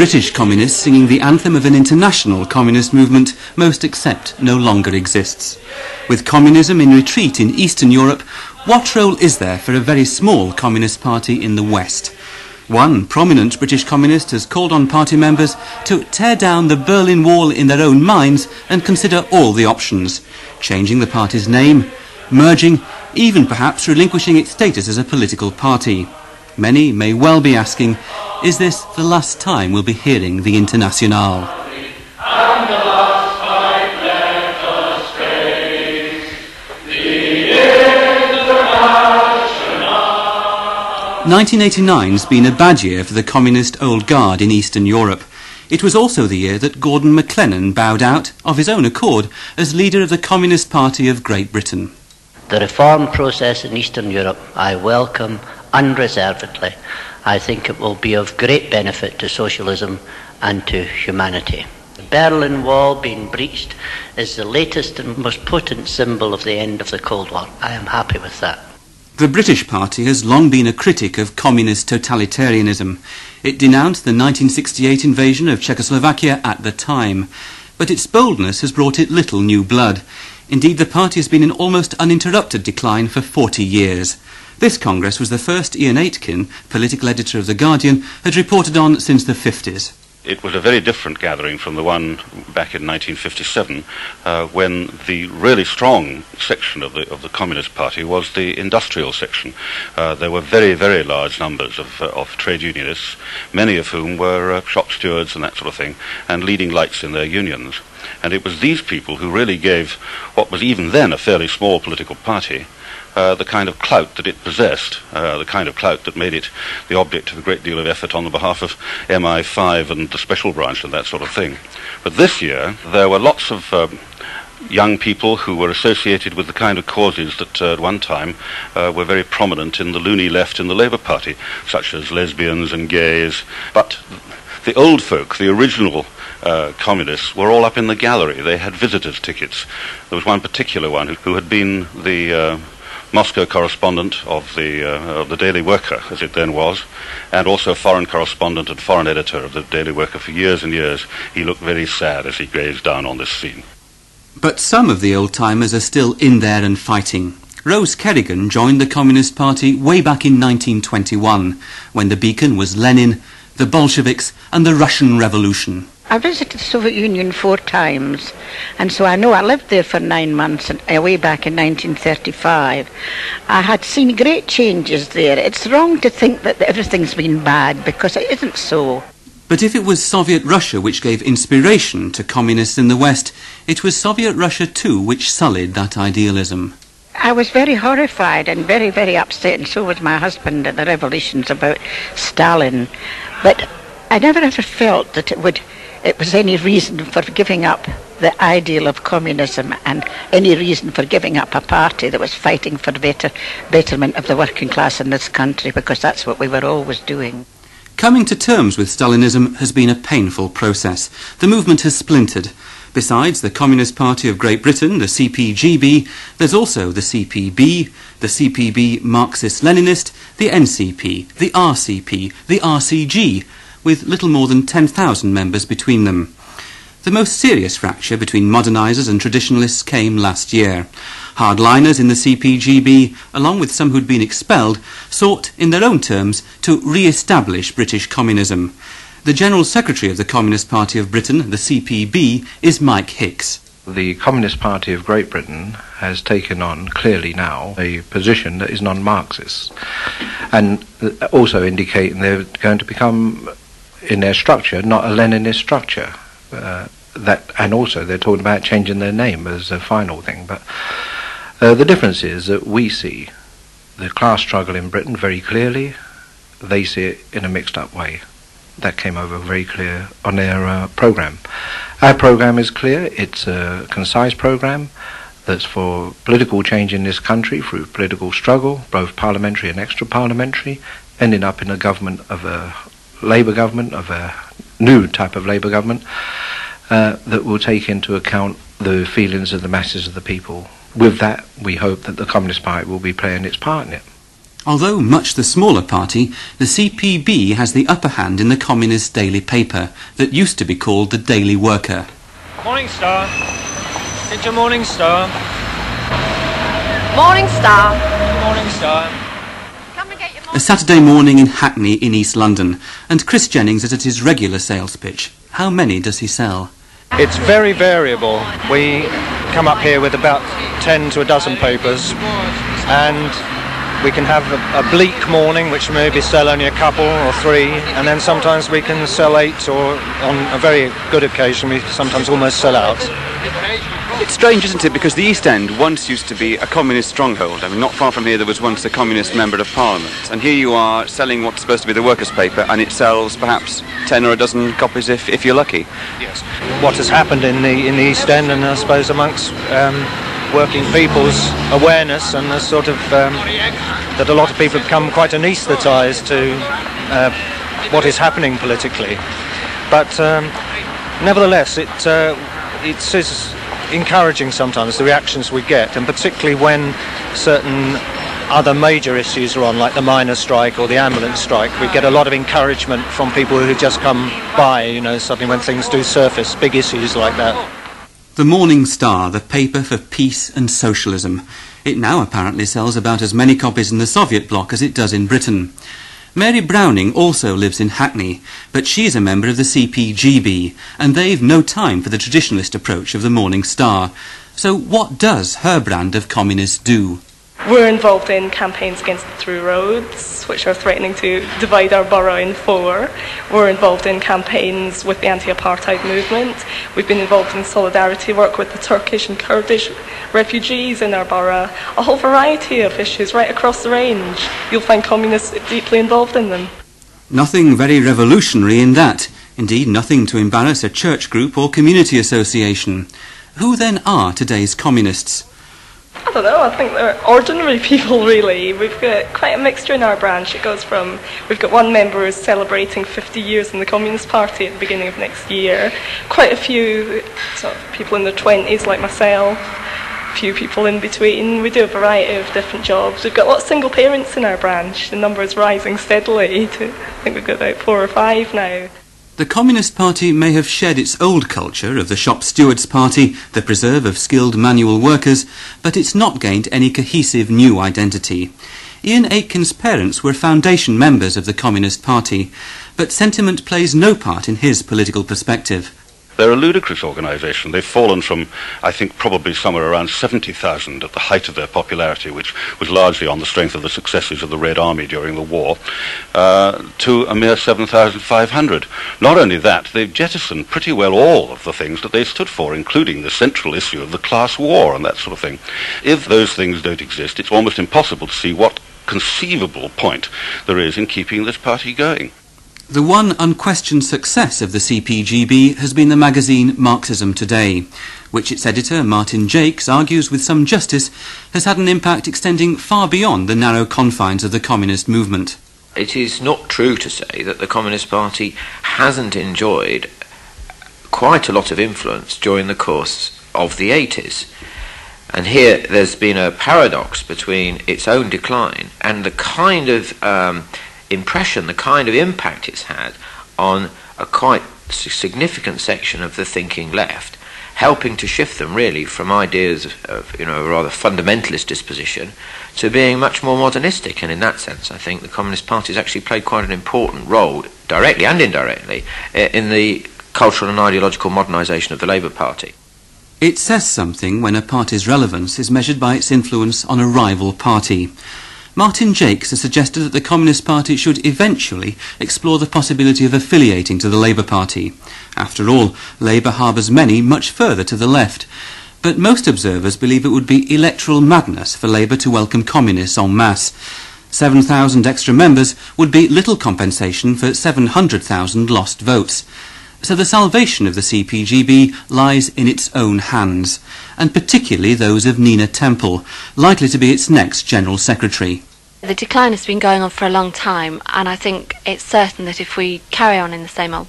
British communists singing the anthem of an international communist movement most accept no longer exists. With communism in retreat in Eastern Europe, what role is there for a very small communist party in the West? One prominent British communist has called on party members to tear down the Berlin Wall in their own minds and consider all the options, changing the party's name, merging, even perhaps relinquishing its status as a political party. Many may well be asking, is this the last time we'll be hearing the Internationale? 1989's been a bad year for the communist old guard in Eastern Europe. It was also the year that Gordon MacLennan bowed out, of his own accord, as leader of the Communist Party of Great Britain. The reform process in Eastern Europe I welcome unreservedly. I think it will be of great benefit to socialism and to humanity. The Berlin Wall being breached is the latest and most potent symbol of the end of the Cold War. I am happy with that. The British Party has long been a critic of communist totalitarianism. It denounced the 1968 invasion of Czechoslovakia at the time, but its boldness has brought it little new blood. Indeed, the party has been in almost uninterrupted decline for 40 years. This Congress was the first Ian Aitken, political editor of The Guardian, had reported on since the 50s. It was a very different gathering from the one back in 1957, when the really strong section of the Communist Party was the industrial section. There were very, very large numbers of trade unionists, many of whom were shop stewards and that sort of thing, and leading lights in their unions. And it was these people who really gave what was even then a fairly small political party the kind of clout that it possessed, the kind of clout that made it the object of a great deal of effort on the behalf of MI5 and the Special Branch and that sort of thing. But this year there were lots of young people who were associated with the kind of causes that at one time were very prominent in the loony left in the Labour Party, such as lesbians and gays. But the old folk, the original communists, were all up in the gallery. They had visitors' tickets. There was one particular one who had been the Moscow correspondent of the Daily Worker, as it then was, and also foreign correspondent and foreign editor of the Daily Worker for years and years. He looked very sad as he gazed down on this scene. But some of the old-timers are still in there and fighting. Rose Kerrigan joined the Communist Party way back in 1921, when the beacon was Lenin, the Bolsheviks and the Russian Revolution. I visited the Soviet Union 4 times, and so I know I lived there for 9 months way back in 1935. I had seen great changes there. It's wrong to think that everything's been bad, because it isn't so. But if it was Soviet Russia which gave inspiration to communists in the West, it was Soviet Russia too which sullied that idealism. I was very horrified and very, very upset, and so was my husband, at the revelations about Stalin. But I never ever felt that it was any reason for giving up the ideal of communism and any reason for giving up a party that was fighting for betterment of the working class in this country, because that's what we were always doing. Coming to terms with Stalinism has been a painful process. The movement has splintered. Besides the Communist Party of Great Britain, the CPGB, there's also the CPB, the CPB Marxist-Leninist, the NCP, the RCP, the RCG, with little more than 10,000 members between them. The most serious fracture between modernisers and traditionalists came last year. Hardliners in the CPGB, along with some who'd been expelled, sought, in their own terms, to re-establish British communism. The General Secretary of the Communist Party of Britain, the CPB, is Mike Hicks. The Communist Party of Great Britain has taken on, clearly now, a position that is non-Marxist, and also indicating they're going to become, in their structure, not a Leninist structure. And also they're talking about changing their name as a final thing. But the difference is that we see the class struggle in Britain very clearly. They see it in a mixed-up way. That came over very clear on their programme. Our programme is clear. It's a concise programme that's for political change in this country through political struggle, both parliamentary and extra-parliamentary, ending up in a government of a Labour government, of a new type of Labour government, that will take into account the feelings of the masses of the people. With that, we hope that the Communist Party will be playing its part in it. Although much the smaller party, the CPB has the upper hand in the communist daily paper that used to be called the Daily Worker. Morning Star. Get your Morning Star. Morning Star. Morning Star. Come and get your A Saturday morning in Hackney in East London, and Chris Jennings is at his regular sales pitch. How many does he sell? It's very variable. We come up here with about 10 to a dozen papers, and we can have a bleak morning which maybe sell only a couple or three, and then sometimes we can sell 8, or on a very good occasion we sometimes almost sell out. It's strange, isn't it, because the East End once used to be a communist stronghold. I mean, not far from here there was once a communist member of parliament, and here you are selling what's supposed to be the workers' paper, and it sells perhaps 10 or a dozen copies if you're lucky. Yes. What has happened in the East End, and I suppose amongst working people's awareness, and the sort of that a lot of people have become quite anaesthetised to what is happening politically. But nevertheless, it is encouraging sometimes, the reactions we get, and particularly when certain other major issues are on, like the miners' strike or the ambulance strike. We get a lot of encouragement from people who just come by, you know, suddenly when things do surface, big issues like that. The Morning Star, the paper for peace and socialism. It now apparently sells about as many copies in the Soviet bloc as it does in Britain. Mary Browning also lives in Hackney, but she's a member of the CPGB, and they've no time for the traditionalist approach of the Morning Star. So what does her brand of communist do? We're involved in campaigns against the through roads, which are threatening to divide our borough in 4. We're involved in campaigns with the anti-apartheid movement. We've been involved in solidarity work with the Turkish and Kurdish refugees in our borough. A whole variety of issues right across the range. You'll find communists deeply involved in them. Nothing very revolutionary in that. Indeed, nothing to embarrass a church group or community association. Who then are today's communists? I don't know, I think they're ordinary people really. We've got quite a mixture in our branch. It goes from, we've got one member who's celebrating 50 years in the Communist Party at the beginning of next year. Quite a few sort of people in their 20s like myself, a few people in between. We do a variety of different jobs. We've got a lot of single parents in our branch. The number is rising steadily. I think we've got about 4 or 5 now. The Communist Party may have shed its old culture of the shop steward's party, the preserve of skilled manual workers, but it's not gained any cohesive new identity. Ian Aitken's parents were foundation members of the Communist Party, but sentiment plays no part in his political perspective. They're a ludicrous organisation. They've fallen from, I think, probably somewhere around 70,000 at the height of their popularity, which was largely on the strength of the successes of the Red Army during the war, to a mere 7,500. Not only that, they've jettisoned pretty well all of the things that they stood for, including the central issue of the class war and that sort of thing. If those things don't exist, it's almost impossible to see what conceivable point there is in keeping this party going. The one unquestioned success of the CPGB has been the magazine Marxism Today, which its editor, Martin Jakes, argues with some justice has had an impact extending far beyond the narrow confines of the communist movement. It is not true to say that the Communist Party hasn't enjoyed quite a lot of influence during the course of the 80s. And here there's been a paradox between its own decline and the kind of impression, the kind of impact it's had on a quite significant section of the thinking left, helping to shift them really from ideas of a rather fundamentalist disposition to being much more modernistic. And in that sense, I think the Communist Party has actually played quite an important role, directly and indirectly, in the cultural and ideological modernisation of the Labour Party. It says something when a party's relevance is measured by its influence on a rival party. Martin Jakes has suggested that the Communist Party should eventually explore the possibility of affiliating to the Labour Party. After all, Labour harbours many much further to the left. But most observers believe it would be electoral madness for Labour to welcome communists en masse. 7,000 extra members would be little compensation for 700,000 lost votes. So the salvation of the CPGB lies in its own hands, and particularly those of Nina Temple, likely to be its next General Secretary. The decline has been going on for a long time, and I think it's certain that if we carry on in the same old